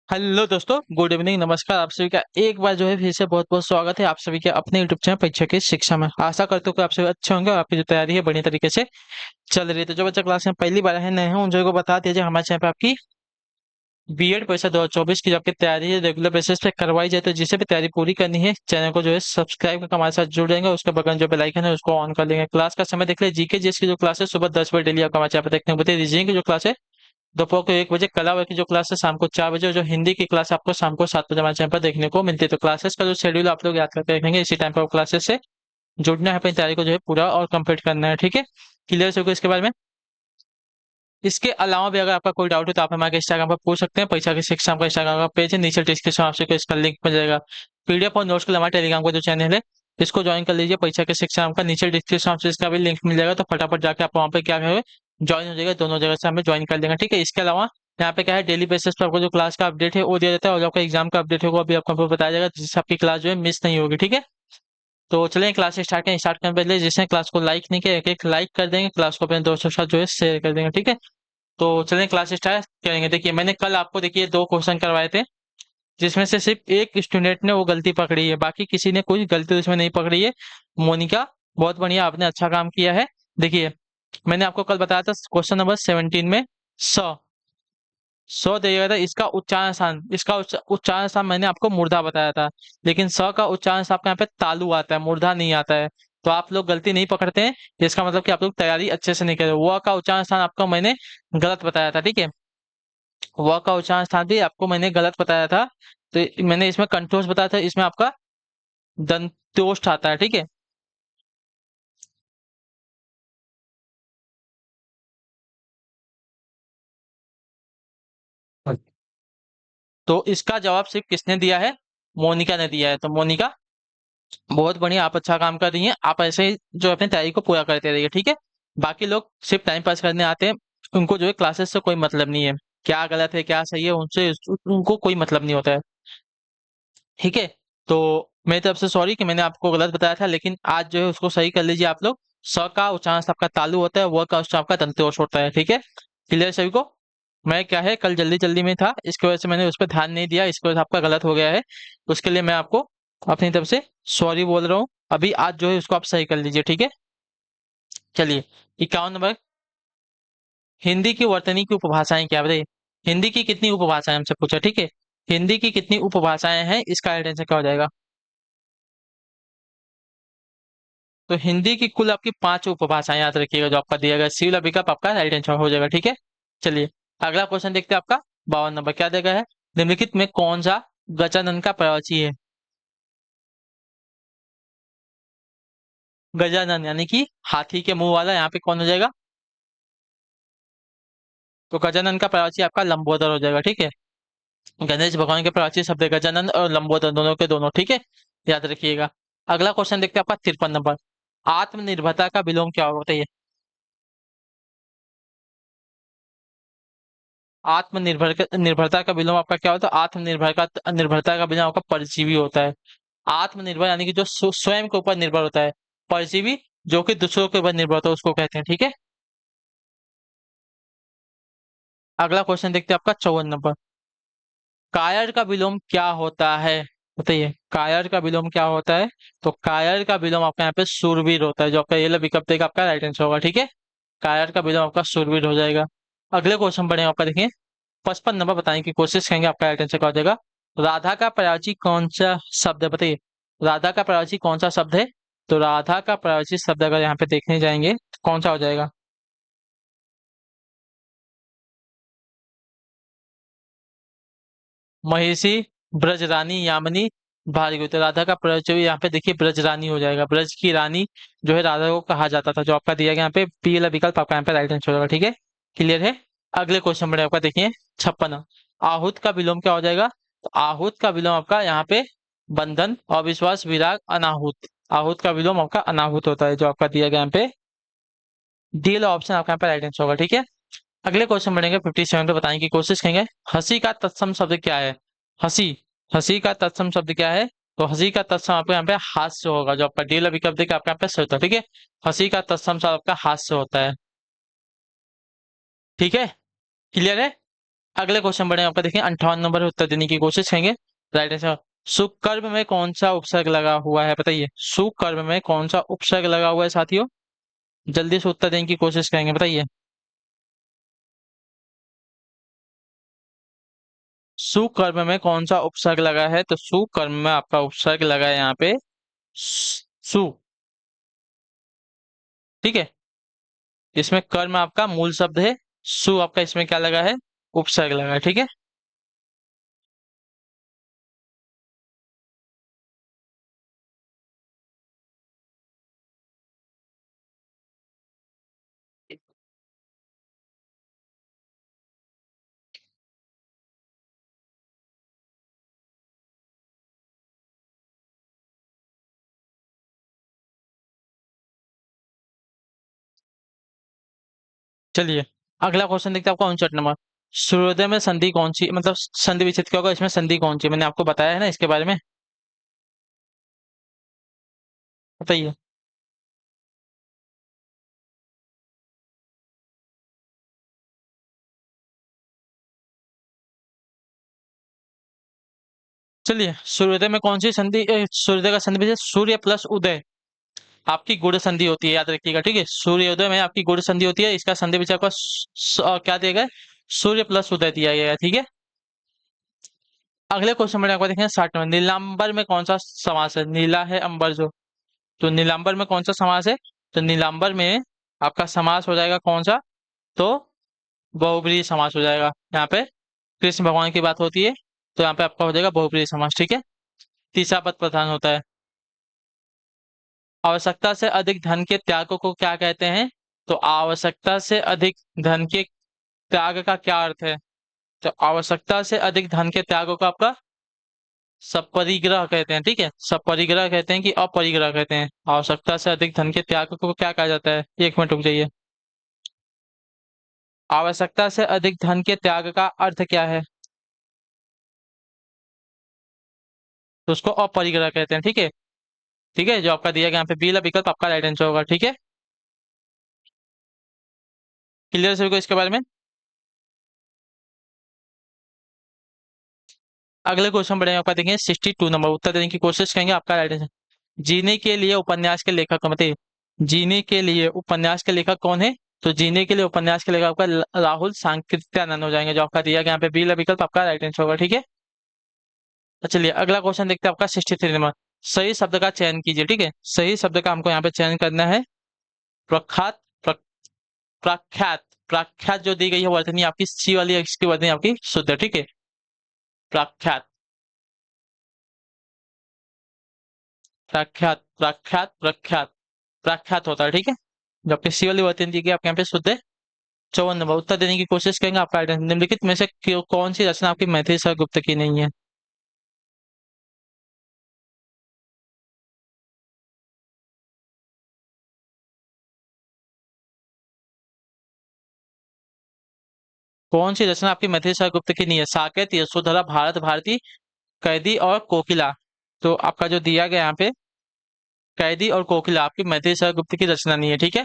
Hello दोस्तों, good evening, नमस्कार। आप सभी का एक बार जो है फिर से बहुत बहुत स्वागत है आप सभी के अपने यूट्यूब चैनल परीक्षा की शिक्षा में। आशा करते हो कि आप सभी अच्छे होंगे और आपकी जो तैयारी है बढ़िया तरीके से चल रही है। तो जो बच्चा क्लास में पहली बार है नए हैं उन सभी को बता दीजिए हमारे चैनल पे आपकी बीएड परीक्षा 2024 की जो आपकी तैयारी है रेगुलर बेसिस पे करवाई जाए। तो जिसे भी तैयारी पूरी करनी है चैनल को जो है सब्सक्राइब करके हमारे साथ जुड़ जाएंगे। उसके बगल जो बेल आइकन है उसको ऑन कर लेंगे। क्लास का समय देख लीजिए। जीके जीएस की जो क्लास है सुबह 10 बजे डेली आपको हमारे चैनल पे देखने को मिलती है। रीजनिंग की जो क्लास है दोपहर को 1 बजे, कला वर्ग की जो क्लास है शाम को 4 बजे, और जो हिंदी की क्लास आपको शाम को 7 बजे हमारे चैनल पर देखने को मिलती है। तो क्लासेस का जो शेड्यूल आप लोग याद करके रखेंगे, इसी टाइम पर क्लासेस से जुड़ना है, अपनी तैयारी को जो है पूरा और कंप्लीट करना है। ठीक है, क्लियर है इसके बारे में। इसके अलावा भी अगर आपका कोई डाउट है तो आप हमारे इंस्टाग्राम पर पूछ सकते हैं। परीक्षा की शिक्षा का इंस्टाग्राम का पेज है, नीचे डिस्क्रिप्शन आपसे इसका लिंक मिल जाएगा। पीडीएफ और नोट्स के लिए हमारे टेलीग्राम का जो चैनल है इसको ज्वाइन कर लीजिए। परीक्षा की शिक्षा का नीचे डिस्क्रिप्शन आपसे इसका भी लिंक मिल जाएगा। तो फटाफट जाके आप वहाँ पे क्या है ज्वाइन हो जाएगा। दोनों जगह से हमें ज्वाइन कर लेंगे। ठीक है, इसके अलावा यहाँ पे क्या है डेली बेसिस पर आपको जो क्लास का अपडेट है वो दिया जाता है, और जो आपका एग्जाम का अपडेट होगा अभी आपको बताया जाएगा, जिससे आपकी क्लास जो है मिस नहीं होगी। ठीक है, तो चलें क्लास स्टार्ट करें। स्टार्ट करने से पहले जिसने क्लास को लाइक नहीं किया एक एक लाइक कर देंगे, क्लास को अपने दोस्तों के साथ जो है शेयर कर देंगे। ठीक है, तो चलें क्लास स्टार्ट करेंगे। देखिए मैंने कल आपको देखिए 2 क्वेश्चन करवाए थे, जिसमें से सिर्फ एक स्टूडेंट ने वो गलती पकड़ी है, बाकी किसी ने कोई गलती उसमें नहीं पकड़ी है। मोनिका, बहुत बढ़िया, आपने अच्छा काम किया है। देखिए मैंने आपको कल बताया था क्वेश्चन नंबर 17 में स सौ दिया गया था। इसका उच्चारण स्थान, उच्चारण स्थान मैंने आपको मूर्धा बताया था, लेकिन स का उच्चारण स्थान आपका यहाँ पे तालु आता है, मूर्धा नहीं आता है। तो आप लोग गलती नहीं पकड़ते हैं, इसका मतलब कि आप लोग तैयारी अच्छे से नहीं कर रहे। व का उच्चारण स्थान आपका मैंने गलत बताया था। ठीक है, व का उच्चारण स्थान भी आपको मैंने गलत बताया था। तो मैंने इसमें कंठोष बताया था, इसमें आपका दंत्योष्ठ आता है। ठीक है, तो इसका जवाब सिर्फ किसने दिया है? मोनिका ने दिया है। तो मोनिका, बहुत बढ़िया, आप अच्छा काम कर रही हैं। आप ऐसे ही जो अपनी तैयारी को पूरा करते रहिए। ठीक है, बाकी लोग सिर्फ टाइम पास करने आते हैं, उनको जो है क्लासेस से कोई मतलब नहीं है। क्या गलत है क्या सही है उनसे उनको कोई मतलब नहीं होता है। ठीक है, तो मेरी तरफ से सॉरी कि मैंने आपको गलत बताया था, लेकिन आज जो है उसको सही कर लीजिए आप लोग। स का उच्चारण आपका तालु होता है, व का उच्चारण आपका दंत्योष्ठ होता है। ठीक है, क्लियर सभी को। मैं क्या है कल जल्दी जल्दी में था, इसकी वजह से मैंने उस पर ध्यान नहीं दिया, इसकी वजह से आपका गलत हो गया है। उसके लिए मैं आपको अपनी तरफ से सॉरी बोल रहा हूँ। अभी आज जो है उसको आप सही कर लीजिए। ठीक है, चलिए 51 नंबर। हिंदी की वर्तनी की उपभाषाएं क्या बताइए? हिंदी की कितनी उपभाषाएं हमसे पूछा। ठीक है, हिंदी की कितनी उपभाषाएं हैं, इसका राइट आंसर क्या हो जाएगा? तो हिंदी की कुल आपकी 5 उपभाषाएं याद रखिएगा, जो आपका दिया गया सी वाला विकल्प आपका राइट आंसर हो जाएगा। ठीक है, चलिए अगला क्वेश्चन देखते हैं। आपका 52 नंबर क्या देगा है? निम्नलिखित में कौन सा गजानन का प्रवाची है? गजानन यानी कि हाथी के मुंह वाला, यहाँ पे कौन हो जाएगा? तो गजानन का प्रवाची आपका लंबोदर हो जाएगा। ठीक है, गणेश भगवान के प्रवाची शब्द है गजानन और लंबोदर, दोनों के दोनों। ठीक है, याद रखिएगा। अगला क्वेश्चन देखते हैं आपका 53 नंबर। आत्मनिर्भरता का विलोम क्या होगा बताइए? निर्भरता का विलोम आपका क्या होता है? निर्भरता का विलोम आपका परजीवी होता है। आत्मनिर्भर यानी कि जो स्वयं के ऊपर निर्भर होता है। परजीवी जो कि दूसरों के ऊपर निर्भर होता है उसको कहते हैं। ठीक है, अगला क्वेश्चन देखते हैं आपका 54 नंबर। कायर का विलोम क्या होता है बताइए? कायर का विलोम क्या होता है? तो कायर का विलोम आपका यहाँ पे शूरवीर होता है, जो आपका ये विकल्प देगा आपका राइट आंसर होगा। ठीक है, कायर का विलोम आपका शूरवीर हो जाएगा। अगले क्वेश्चन बढ़े आपका देखिए 55 नंबर। बताने की कोशिश करेंगे, आपका राइट आंसर क्या हो जाएगा? राधा का प्राची कौन सा शब्द है बताइए? राधा का प्राची कौन सा शब्द है? तो राधा का प्राची शब्द अगर यहाँ पे देखने जाएंगे तो कौन सा हो जाएगा? महिषी, ब्रजरानी, यामिनी, भार्गवी। तो राधा का प्रयोग यहाँ पे देखिए ब्रजरानी हो जाएगा। ब्रज की रानी जो है राधा को कहा जाता था, जो आपका दिया गया यहाँ पे पी वाला विकल्प आपका यहाँ पे राइट आंसर होगा। ठीक है, क्लियर है। अगले क्वेश्चन में आपका देखिए 56। आहूत का विलोम क्या हो जाएगा? तो आहूत का विलोम आपका यहाँ पे बंधन, अविश्वास, विराग, अनाहूत। आहूत का विलोम आपका अनाहूत होता है, जो आपका दिया गया यहाँ पे डी वाला ऑप्शन आपका यहाँ पे राइट आंसर होगा। ठीक है, अगले क्वेश्चन बढ़ेंगे 57 पे। बताने की कोशिश करेंगे हंसी का तत्सम शब्द क्या है? हंसी, हंसी का तत्सम शब्द क्या है? तो हंसी का तत्सम आपको यहाँ पे हास्य होगा, जो आपका डी वाला विकल्प देखिए आपका यहाँ पे सही होता है। ठीक है, हंसी का तत्सम शब्द आपका हास्य होता है। ठीक है, क्लियर है। अगले क्वेश्चन बढ़े आपका, देखिए 58 नंबर उत्तर देने की कोशिश करेंगे। राइट आंसर, सुकर्म में कौन सा उपसर्ग लगा हुआ है, बताइए सुकर्म में कौन सा उपसर्ग लगा हुआ है साथियों। जल्दी से उत्तर देने की कोशिश करेंगे, बताइए। सुकर्म में कौन सा उपसर्ग लगा है, तो सुकर्म में आपका उपसर्ग लगा है यहाँ पे सु। ठीक है, इसमें कर्म आपका मूल शब्द है, सु आपका इसमें क्या लगा है, उपसर्ग लगा है। ठीक है, चलिए अगला क्वेश्चन देखते हैं आपका 59 नंबर। सूर्योदय में संधि कौन सी, मतलब संधि विच्छेद क्या होगा, इसमें संधि कौन सी, मैंने आपको बताया है ना इसके बारे में, बताइए। चलिए सूर्योदय में कौन सी संधि, सूर्योदय का संधि विच्छेद सूर्य प्लस उदय आपकी गुण संधि होती है, याद रखिएगा। ठीक है, सूर्योदय में आपकी गुण संधि होती है, इसका संधि विच्छेद आपका क्या दिया गया है? सूर्य प्लस उदय दिया गया है। ठीक है, अगले क्वेश्चन में आपको देखें 60 में, नीलांबर में कौन सा समास है, नीला है अंबर जो, तो नीलांबर में कौन सा समास है, तो नीलांबर में आपका समास हो जाएगा कौन सा, तो बहुब्रीहि समास हो जाएगा। यहाँ पे कृष्ण भगवान की बात होती है, तो यहाँ पे आपका हो जाएगा बहुब्रीहि समास। ठीक है, तीसरा पद प्रधान होता है। आवश्यकता से अधिक धन के त्याग को क्या कहते हैं, तो आवश्यकता से अधिक धन के त्याग का क्या अर्थ है, तो आवश्यकता से अधिक धन के त्याग को आपका सपरिग्रह कहते हैं। ठीक है, सपरिग्रह कहते हैं कि अपरिग्रह कहते हैं, आवश्यकता से अधिक धन के त्याग को क्या कहा जाता है, एक मिनट रुक जाइए। आवश्यकता से अधिक धन के त्याग का अर्थ क्या है, तो उसको अपरिग्रह कहते हैं। ठीक है, ठीक है, जो आपका दिया गया यहाँ पे बी वाला विकल्प आपका राइट आंसर होगा। ठीक है, क्लियर सभी को इसके बारे में। अगले क्वेश्चन बढ़ेंगे आपका, देखेंगे 62 नंबर, उत्तर देने की कोशिश करेंगे, आपका राइट आंसर। जीने के लिए उपन्यास के लेखक कौन, बताइए जीने के लिए उपन्यास के लेखक कौन है, तो जीने के लिए उपन्यास के लेखक आपका राहुल सांकृत्यानंद हो जाएंगे, जो आपका दिया गया यहाँ पे बी वाला विकल्प आपका राइट आंसर होगा। ठीक है, तो चलिए अगला क्वेश्चन देखते हैं आपका 63 नंबर। सही शब्द का चयन कीजिए। ठीक है, सही शब्द का हमको यहाँ पे चयन करना है। प्रख्यात प्रख्यात, प्रख्यात जो दी गई है वर्तनी आपकी सी वाली, इसकी वर्तनी आपकी शुद्ध है। ठीक है, प्रख्यात प्रख्यात प्रख्यात प्रख्यात प्रख्यात होता है। ठीक है, जबकि सी वाली वर्तनी दी गई आपके यहाँ पे शुद्ध है। 54 नंबर, उत्तर देने की कोशिश करेंगे, आपका आइडिया निम्नलिखित में से कौन सी रचना आपकी मैथिली सर गुप्त की नहीं है। कौन सी रचना आपकी मैथिली सर गुप्त की नहीं है, साकेत, यशोधरा, भारत भारती, कैदी और कोकिला, तो आपका जो दिया गया यहाँ पे कैदी और कोकिला आपकी मैथिली सर गुप्त की रचना नहीं है। ठीक है,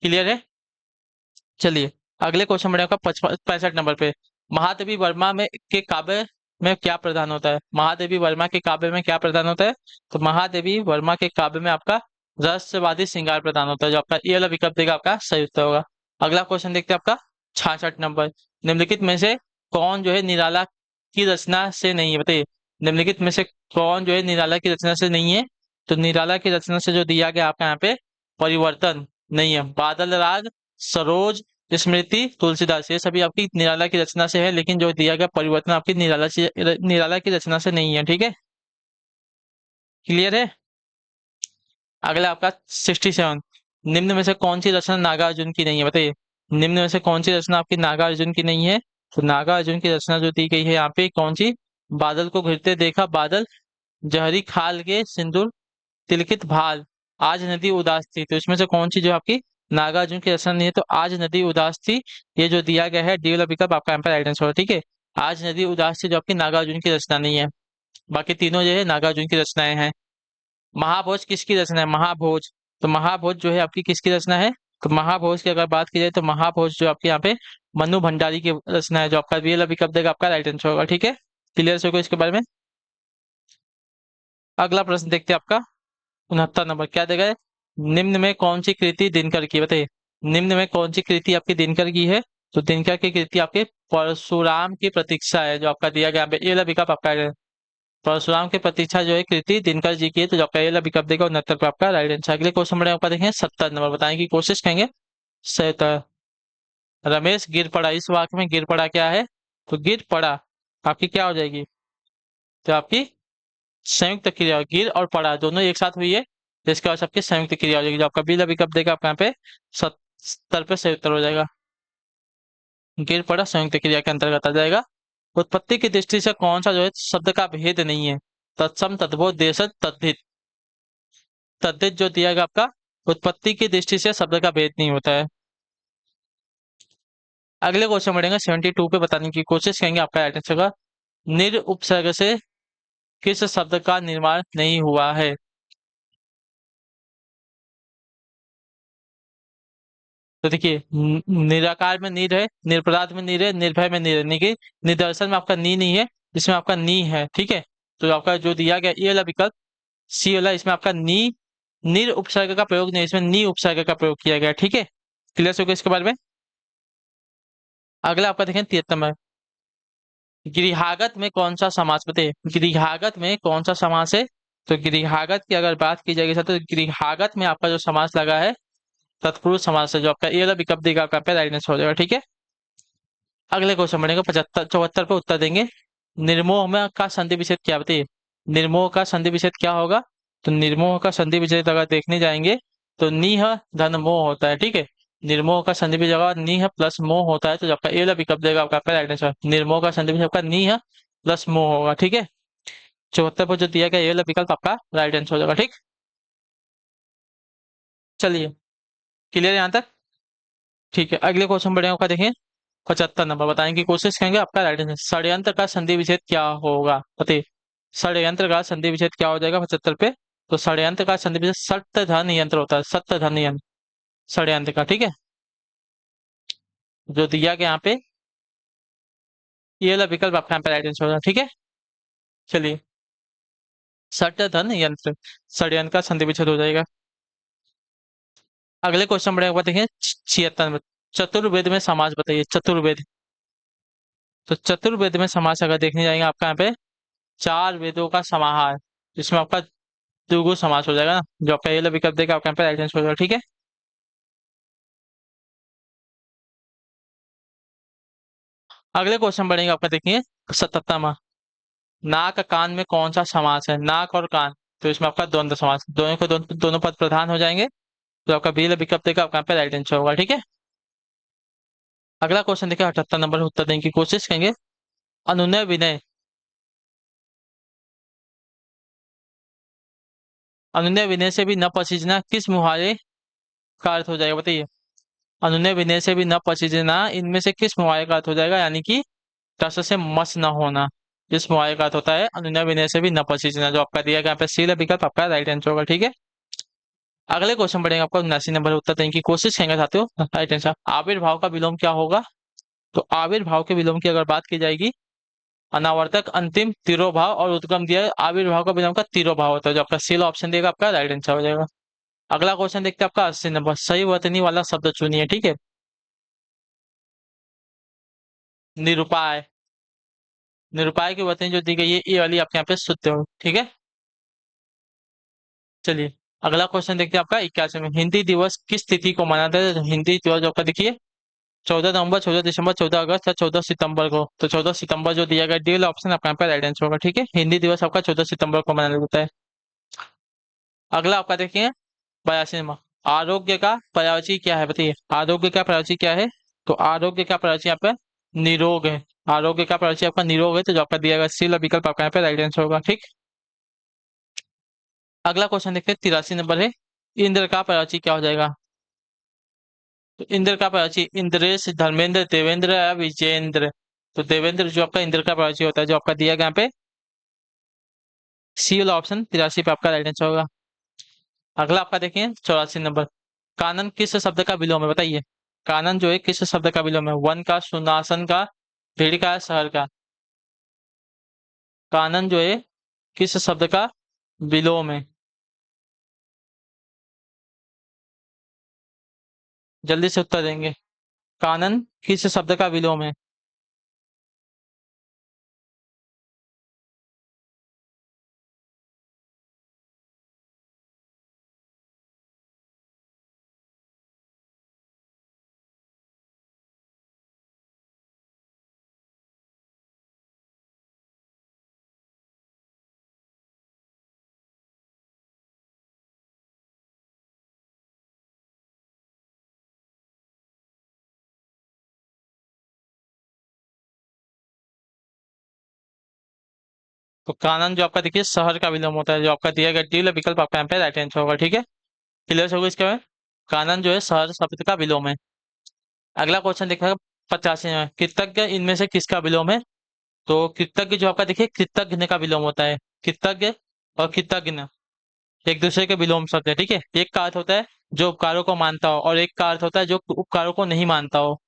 क्लियर है। चलिए अगले क्वेश्चन बढ़े आपका 65 नंबर पे। महादेवी वर्मा में के काव्य में क्या प्रधान होता है, महादेवी वर्मा के काव्य में क्या प्रधान होता है, तो महादेवी वर्मा के काव्य में आपका रहस्यवादी श्रृंगार प्रधान होता है, जो आपका ये वाला विकल्प देगा आपका सही उत्तर होगा। अगला क्वेश्चन देखते हैं आपका 66 नंबर। निम्नलिखित में से कौन जो है निराला की रचना से नहीं है, बताइए निम्नलिखित में से कौन जो है निराला की रचना से नहीं है, तो निराला की रचना से जो दिया गया आपका यहाँ पे परिवर्तन नहीं है, बादल राग, सरोज, स्मृति, तुलसीदास, ये सभी आपकी निराला की रचना से है, लेकिन जो दिया गया परिवर्तन आपकी निराला की रचना से नहीं है। ठीक है, क्लियर है। अगला आपका 67, निम्न में से कौन सी रचना नागार्जुन की नहीं है, बताइए निम्न में से कौन सी रचना आपकी नागार्जुन की नहीं है, तो नागार्जुन की रचना जो दी गई है यहाँ पे कौन सी, बादल को घिरते देखा बादल, जहरी खाल के सिंदूर, तिलकित भाल, आज नदी उदास थी, तो इसमें से कौन सी जो आपकी नागार्जुन की रचना नहीं है, तो आज नदी उदास थी, ये जो दिया गया है डी वाला विकल्प आपका यहाँ पर राइट आंसर होगा। ठीक है, आज नदी उदास थी जो आपकी नागार्जुन की रचना नहीं है, बाकी तीनों जो है नागार्जुन की रचनाएं हैं। महाभोज किसकी रचना है, महाभोज, तो महाभोज जो है आपकी किसकी रचना है, तो महाभोज की अगर बात की जाए तो महाभोज जो आपके यहाँ पे मनु भंडारी की रचना है, जो आपका बी वाला विकल्प देगा आपका राइट आंसर होगा। ठीक है, क्लियर हो गया इसके बारे में। अगला प्रश्न देखते हैं आपका 69 नंबर क्या देगा है? निम्न में कौन सी कृति दिनकर की है? बताइए, निम्न में कौन सी कृति आपकी दिनकर की है? तो दिनकर की कृति आपके परशुराम की प्रतीक्षा है, जो आपका दिया गया यहाँ पे ये वाला विकल्प आपका है। परशुराम की प्रतीक्षा जो है कृति दिनकर जी की है, तो जो आपका ये वाला विकल्प देगा 69 पे आपका राइट आंसर। अगले क्वेश्चन बढ़े ऊपर देखें 70 नंबर, बताने की कोशिश करेंगे। सही उत्तर रमेश गिर पड़ा। इस वाक्य में गिर पड़ा क्या है? तो गिर पड़ा आपकी क्या हो जाएगी? तो आपकी संयुक्त क्रिया, गिर और पड़ा दोनों एक साथ हुई है, जिसके बाद आपकी संयुक्त क्रिया हो जाएगी, जो आपका बीला विकल्प देगा आपका यहाँ पे 70 पे सही उत्तर हो जाएगा। गिर पड़ा संयुक्त क्रिया के अंतर्गत आ जाएगा। उत्पत्ति की दृष्टि से कौन सा जो है शब्द का भेद नहीं है? तत्सम तद्भव देशज तद्धित। तद्धित जो दिया गया आपका उत्पत्ति की दृष्टि से शब्द का भेद नहीं होता है। अगले क्वेश्चन बढ़ेंगे 72 पे, बताने की कोशिश करेंगे आपका राइट आंसर का। निर उपसर्ग से किस शब्द का निर्माण नहीं हुआ है? तो देखिए, निराकार में नीर है, निरपराध में नीर है, निर्भय में नीर है, लेकिन निदर्शन में आपका नी नहीं है, इसमें आपका नी है। ठीक है, तो आपका जो दिया गया ये वाला विकल्प सी वाला, इसमें आपका नी निर उपसर्ग का प्रयोग नहीं, इसमें नी उपसर्ग का प्रयोग किया गया। ठीक है, क्लियर हो गया इसके बारे में। अगला आपका देखें 73 में, गृहागत में कौन सा समास? बताइए, गृहागत में कौन सा समास है? तो गृहागत की अगर बात की जाएगी तो गृहागत में आपका जो समास लगा है तत्पुरुष समास है, जो आपका ये वाला विकल्प देगा आपका राइट आंसर हो जाएगा। ठीक है, अगले क्वेश्चन बढ़ेगा 74 पे उत्तर देंगे। निर्मोह में का संधि विच्छेद क्या? बताइए, निर्मोह का संधि विच्छेद क्या होगा? तो निर्मोह का संधि विच्छेद अगर देखने जाएंगे तो निह धन मोह होता है। ठीक है, निर्मोह का संधि विच्छेद अगर निह प्लस मोह होता है, तो आपका ये वाला विकल्प देगा आपका राइट आंसर। निर्मोह का संधि विच्छेद आपका निह प्लस मोह होगा। ठीक है, 74 पर जो दिया गया ये वाला विकल्प आपका राइट आंसर हो जाएगा। ठीक, चलिए क्लियर यहाँ तक। ठीक है, अगले क्वेश्चन बढ़ेगा आपका देखिए 75 नंबर, बताने की कोशिश करेंगे आपका राइट आंसर। षड्यंत्र का संधि विच्छेद क्या होगा? बताइए, षड्यंत्र का संधि विच्छेद क्या हो जाएगा 75 पे? तो षड्यंत्र का संधि विच्छेद सत्य धन यंत्र होता है, सत्य धन यंत्र षड्यंत्र का। ठीक है, जो दिया गया यहाँ पे ये वाला विकल्प आपका यहाँ पे राइट आंसर होगा। ठीक है, चलिए सत्य धन यंत्र षड्यंत्र का संधि विच्छेद हो जाएगा। अगले क्वेश्चन बढ़ेगा देखिए 76 में, चतुर्वेद में समास बताइए। चतुर्वेद, तो चतुर्वेद में समास अगर देखने जाएंगे आपका यहाँ पे चार वेदों का समाहार, जिसमें आपका द्विगु समास हो जाएगा ना, जो आपका ये विकल्प देगा आपका यहाँ पे राइट आंसर हो जाएगा। ठीक है, अगले क्वेश्चन बढ़ेंगे आपका देखिए 77 में, नाक कान में कौन सा समास है? नाक और कान, तो इसमें आपका द्वंद्व समास, दोनों को दोनों पद प्रधान हो जाएंगे, तो आपका बी विकल्प देगा आपका यहाँ पे राइट आंसर होगा। ठीक है, अगला क्वेश्चन देखिए 78 नंबर, उत्तर देने की कोशिश करेंगे। अनुनय विनय, अनुनय विनय से भी न पसीजना किस मुहावरे का अर्थ हो जाएगा? बताइए, अनुनय विनय से भी न पसीजना इनमें से किस मुहावरे का अर्थ हो जाएगा? यानी कि टस से मस न होना, इस मुहावरे का अर्थ होता है अनुनय विनय से भी न पसीजना, जो आपका दिया गया यहाँ पे सी विकल्प आपका राइट आंसर होगा। ठीक है, अगले क्वेश्चन बढ़ेंगे आपका 79 नंबर, उत्तर देने की कोशिश करेंगे साथियों। राइट आंसर, आविर्भाव का विलोम क्या होगा? तो आविर्भाव के विलोम की अगर बात की जाएगी, अनावर्तक अंतिम तिरोभाव और उद्गम दिया है, आविर्भाव का विलोम का तिरोभाव होता है, जो आपका सी ऑप्शन देगा आपका राइट आंसर हो जाएगा। अगला क्वेश्चन देखते हैं आपका 80 नंबर, सही वर्तनी वाला शब्द चुनिए। ठीक है, निरुपाय, निरुपाय की वर्तनी जो दी गई है ये वाली आपके यहाँ पे शुद्ध हो। ठीक है, चलिए अगला क्वेश्चन देखते हैं आपका 81 में, हिंदी दिवस किस तिथि को मनाते हैं? तो हिंदी दिवस जो आपका देखिए 14 नवंबर, 14 दिसंबर, 14 अगस्त या 14 सितंबर को, तो 14 सितंबर जो दिया गया डी वाला ऑप्शन आपका यहाँ पे राइट आंसर होगा। ठीक है, हिंदी दिवस आपका 14 सितंबर को मनाया जाता है। अगला आपका देखिए 82 नंबर, आरोग्य का पर्यायवाची क्या है? बताइए, आरोग्य का पर्यायवाची क्या है? तो आरोग्य का पर्यायवाची यहाँ पे निरोग है, आरोग्य का पर्यायवाची आपका निरोग है, तो जो आपका दिया गया सी वाला विकल्प आपका यहाँ पे राइट आंसर होगा। ठीक, अगला क्वेश्चन देखते हैं 83 नंबर है, इंद्र का पर्यायवाची क्या हो जाएगा? तो इंद्र का पर्यायवाची इंद्रेश, धर्मेंद्र, देवेंद्र या विजेंद्र, तो देवेंद्र जो आपका इंद्र का पर्यायवाची होता है, जो आपका दिया गया यहाँ पे सी वाला ऑप्शन 83 पे आपका राइट आंसर होगा। अगला आपका देखिए 84 नंबर, कानन किस शब्द का विलोम है? बताइए, कानन जो है किस शब्द का विलोम है? वन का, सुनासन का, भीड़ का, शहर का? कानन जो है किस शब्द का विलोम है? जल्दी से उत्तर देंगे। कानन किस शब्द का विलोम है? तो कानन जो आपका देखिए शहर का विलोम होता है, जो आपका दिया गया डी वाला विकल्प आपका यहाँ पे राइट आंसर होगा। ठीक है, क्लियर होगा इसके में। कानन जो है शहर शब्द का विलोम है। अगला क्वेश्चन देखा 85 में, कृतज्ञ इनमें से किसका विलोम है? तो कृतज्ञ जो आपका देखिए कृतज्ञ का विलोम होता है। कृतज्ञ और कृतज्ञ एक दूसरे के विलोम शब्द है। ठीक है, एक का अर्थ होता है जो उपकारों को मानता हो, और एक का अर्थ होता है जो उपकारों को नहीं मानता हो।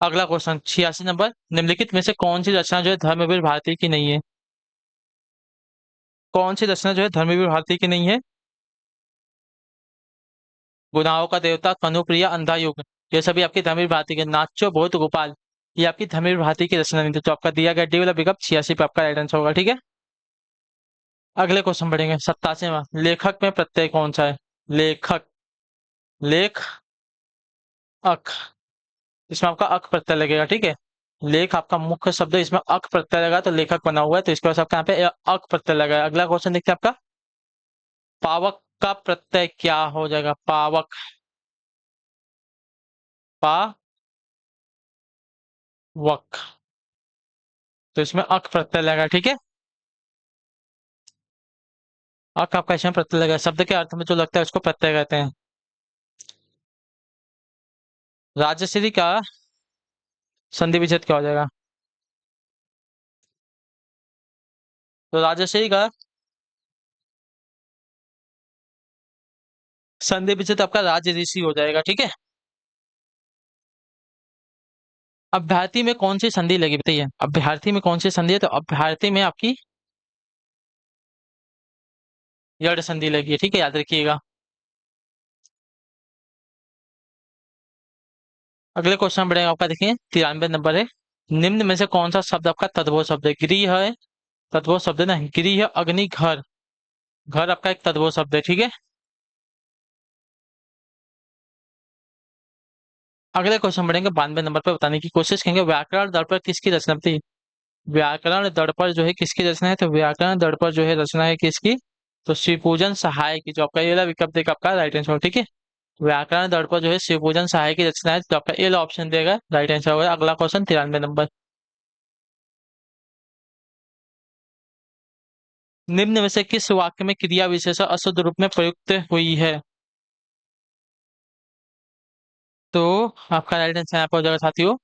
अगला क्वेश्चन 86 नंबर, निम्नलिखित में से कौन सी रचना जो है धर्मवीर भारती की नहीं है? कौन सी रचना जो है धर्मवीर भारती की नहीं है? गुनाहों का देवता, कनुप्रिया, अंधा युग, ये सभी आपकी धर्मवीर भारती के। नाचो बहुत गोपाल, ये आपकी धर्मवीर भारती की रचना नहीं थी। तो आपका दिया गया डी वाला विकल्प 86 पे आपका राइट आंसर होगा। ठीक है, अगले क्वेश्चन बढ़ेंगे 87 में, लेखक में प्रत्यय कौन सा है? लेखक, लेख, अक, इसमें आपका अक प्रत्यय लगेगा। ठीक है, लेख आपका मुख्य शब्द है, इसमें अक प्रत्यय लगा तो लेखक बना हुआ है, तो इसके बाद आपका यहाँ पे अक प्रत्यय लगा है। अगला क्वेश्चन देखते हैं आपका, पावक का प्रत्यय क्या हो जाएगा? पावक, पावक, तो इसमें अक प्रत्यय लगा। ठीक है, अक आपका इसमें प्रत्यय लगा, शब्द के अर्थ में जो लगता है उसको प्रत्यय कहते हैं। राजश्री का संधि विच्छेद क्या हो जाएगा? तो राजश्री का संधि विच्छेद आपका राज ऋषि हो जाएगा। ठीक है, अभ्यर्थी में कौन सी संधि लगी बताइए? अभ्यर्थी में कौन सी संधि है? तो अभ्यर्थी में आपकी यड़ संधि लगी है। ठीक है, याद रखिएगा। अगले क्वेश्चन बढ़ेगा आपका, देखिए 93 नंबर है, निम्न में से कौन सा शब्द आपका तद्भव शब्द है? गृह है, तद्भव शब्द है ना, गृह, अग्नि, घर, घर आपका एक तद्भव शब्द है। ठीक है, अगले क्वेश्चन बढ़ेंगे 92 नंबर पर, बताने की कोशिश करेंगे व्याकरण दर्पण किसकी रचना थी? व्याकरण दर्पण जो है किसकी रचना है? तो व्याकरण दर्पण जो है रचना है किसकी? तो शिवपूजन सहाय की, जो आपका ये वाला विकल्प देगा आपका राइट आंसर। ठीक है, व्याकरण दर्पण जो है शिवपूजन सहाय की रचना है, तो आपका ए ऑप्शन देगा राइट आंसर होगा। अगला क्वेश्चन 93 नंबर, निम्न में से किस वाक्य में क्रिया विशेषण अशुद्ध रूप में प्रयुक्त हुई है? तो आपका राइट आंसर यहाँ पर हो जाएगा साथियों,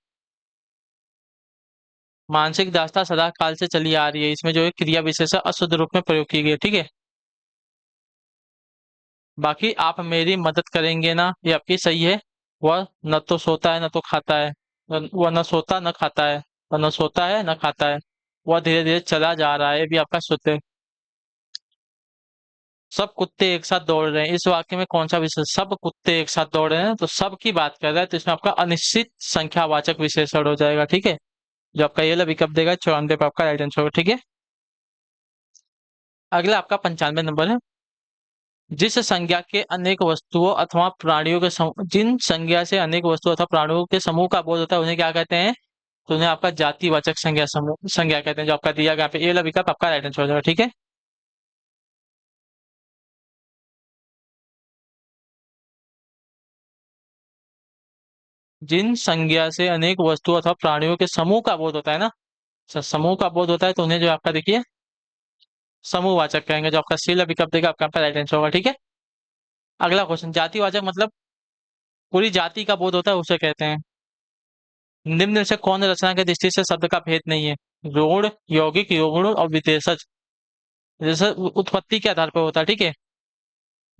मानसिक दास्ता सदा काल से चली आ रही है, इसमें जो है क्रिया विशेषण अशुद्ध रूप में प्रयोग की गई है। ठीक है, बाकी आप मेरी मदद करेंगे ना, ये आपकी सही है। वह न तो सोता है न तो खाता है, वह न सोता न खाता है, वह न सोता है न खाता है, वह धीरे धीरे चला जा रहा है, ये भी आपका शुद्ध है। सब कुत्ते एक साथ दौड़ रहे हैं, इस वाक्य में कौन सा विशेष? सब कुत्ते एक साथ दौड़ रहे हैं, तो सब की बात कर रहा है, तो इसमें आपका अनिश्चित संख्यावाचक विशेषण हो जाएगा। ठीक है, जो आपका ये वाला विकल्प देगा 94 पे आपका राइट आंसर होगा। ठीक है, अगला आपका 95 नंबर है, जिस संज्ञा के अनेक वस्तुओं अथवा प्राणियों के जिन संज्ञा से अनेक वस्तुओं अथवा प्राणियों के समूह का बोध होता है उन्हें क्या कहते हैं? तो उन्हें आपका जातिवाचक संज्ञा समूह संज्ञा कहते हैं, जो आपका दिया गया पे ये वाला विकल्प आपका राइट आंसर हो जाएगा। ठीक है, जिन संज्ञा से अनेक वस्तुओं अथवा प्राणियों के समूह का बोध होता है ना, समूह का बोध होता है, तो उन्हें जो आपका देखिए समूहवाचक कहेंगे, जो आपका सी वाला विकल्प देगा आपका राइट आंसर होगा। ठीक है, अगला क्वेश्चन, जातिवाचक मतलब पूरी जाति का बोध होता है उसे कहते हैं। निम्न में से कौन रचना की दृष्टि से शब्द का भेद नहीं है? रूढ़, यौगिक, युग्मन और विशेषज। जैसे उत्पत्ति के आधार पर होता है। ठीक है,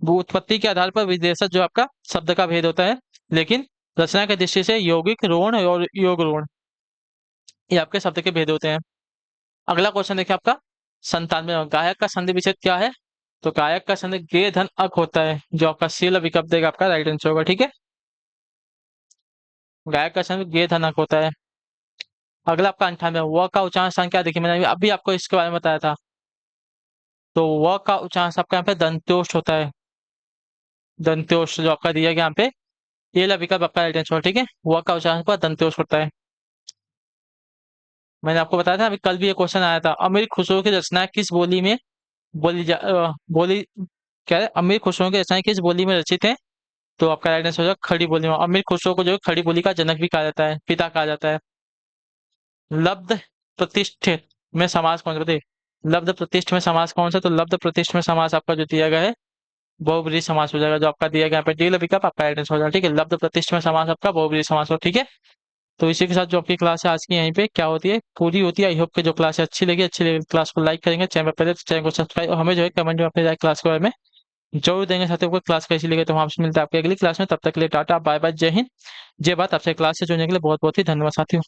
वो उत्पत्ति के आधार पर विशेषण जो आपका शब्द का भेद होता है, लेकिन रचना की दृष्टि से यौगिक ऋण और योग ऋण ये आपके शब्द के भेद होते हैं। अगला क्वेश्चन देखिए आपका 97, गायक का संधि विच्छेद क्या है? तो गायक का संधि गे धन अक होता है, जो आपका सी विकल्प देगा आपका राइट आंसर होगा। ठीक है, गायक का संधि गे धन अक होता है। अगला आपका 98, व का उच्चारण स्थान क्या? देखिए मैंने अभी आपको इसके बारे में बताया था। तो व का उच्चारण आपका यहाँ पे दंत्योष्ठ होता है, दंत्योष्ठ जो आपका दिया गया यहाँ पे ये विकल्प आपका राइट आंसर। ठीक है, व का उच्चारण पर दंत्योष्ठ होता है। मैंने आपको बताया था अभी कल भी ये क्वेश्चन आया था, अमीर खुसरो की रचना किस बोली में बोली क्या है? अमीर खुसरो की रचनाएं किस बोली में रचित है? तो आपका राइट आंसर हो जाएगा खड़ी बोली में। अमीर खुसरो को जो है खड़ी बोली का जनक भी कहा जाता है, पिता कहा जाता है। लब्ध प्रतिष्ठित में समास कौन सा? बताइए, लब्ध प्रतिष्ठ में समास कौन सा? तो लब्ध प्रतिष्ठ में समास आपका जो दिया गया है बहुब्रीहि समास हो जाएगा, जो आपका दिया गया यहाँ पे डी विकल्प आपका राइट आंसर हो जाएगा। ठीक है, लब्ध प्रतिष्ठ में समास आपका बहुब्रीहि समास हो। ठीक है, तो इसी के साथ जो आपकी क्लास है आज की यहीं पे क्या होती है पूरी होती है। आई होप कि जो क्लास है अच्छी लगी क्लास को लाइक करेंगे, चैनल पर पहले तो चैनल को सब्सक्राइब, और हमें जो है कमेंट में अपने क्लास के बारे में जरूर देंगे। साथ ही क्लास कैसी लगी तो हम आपसे मिलते हैं आपकी अगली क्लास में। तब तक के लिए टाटा बाय बाय, जय हिंद, जय भारत। आपसे क्लास से जुड़ने के लिए बहुत बहुत ही धन्यवाद साथियों।